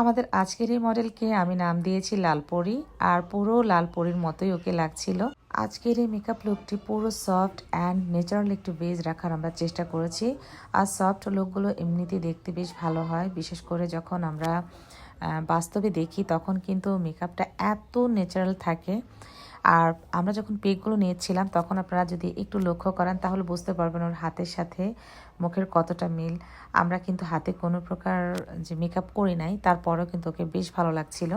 আমাদের আজকের এই মডেলকে আমি নাম দিয়েছি লালপরি, আর পুরো লালপরির মতোই ওকে লাগছিল। আজকের এই মেকআপ লুকটি পুরো সফট অ্যান্ড ন্যাচারাল একটু বেজ রাখার আমরা চেষ্টা করেছি। আর সফট লুকগুলো এমনিতেই দেখতে বেশ ভালো হয়, বিশেষ করে যখন আমরা বাস্তবে দেখি তখন কিন্তু মেকআপটা এত ন্যাচারাল থাকে। আর আমরা যখন পিকগুলো নিয়েছিলাম তখন আপনারা যদি একটু লক্ষ্য করেন তাহলে বুঝতে পারবেন ওর হাতের সাথে মুখের কতটা মিল। আমরা কিন্তু হাতে কোনো প্রকার যে মেকআপ করি নাই, তারপরেও কিন্তু ওকে বেশ ভালো লাগছিল।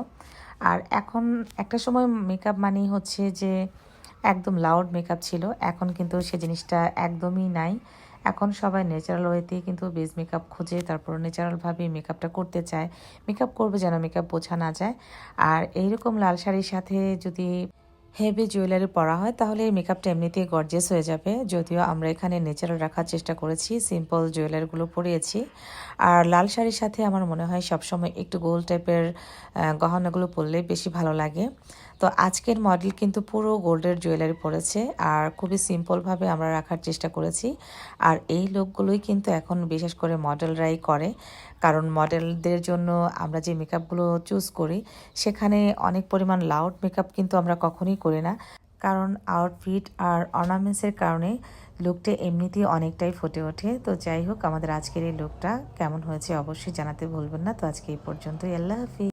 আর এখন একটা সময় মেকআপ মানেই হচ্ছে যে একদম লাউড মেকআপ ছিল, এখন কিন্তু সে জিনিসটা একদমই নাই। এখন সবাই ন্যাচারাল ওয়েতেই কিন্তু বেস মেকআপ খোঁজে, তারপর ন্যাচারালভাবে মেকআপটা করতে চায়। মেকআপ করবে যেন মেকআপ বোঝা না যায়। আর এইরকম লাল শাড়ির সাথে যদি হেভি জুয়েলারি পরা হয় তাহলে এই মেকআপটা এমনিতেই গর্জিয়াস হয়ে যাবে। যদিও আমরা এখানে ন্যাচারাল রাখার চেষ্টা করেছি, সিম্পল জুয়েলারিগুলো পরিয়েছি। আর লাল শাড়ির সাথে আমার মনে হয় সবসময় একটু গোল্ড টাইপের গহনাগুলো পরলে বেশি ভালো লাগে। তো আজকের মডেল কিন্তু পুরো গোল্ডের জুয়েলারি পরেছে, আর খুবই সিম্পলভাবে আমরা রাখার চেষ্টা করেছি। আর এই লুকগুলোই কিন্তু এখন বিশেষ করে মডেলরাই করে, কারণ মডেলদের জন্য আমরা যে মেকআপগুলো চুজ করি সেখানে অনেক পরিমাণ লাউড মেকআপ কিন্তু আমরা কখনোই করি না, কারণ আউটফিট আর অর্নামেন্টসের কারণে লুকটা এমনিতেই অনেকটাই ফুটে ওঠে। তো যাই হোক, আমাদের আজকের এই লুকটা কেমন হয়েছে অবশ্যই জানাতে ভুলবেন না। তো আজকে এই পর্যন্তই, আল্লাহ হাফিজ।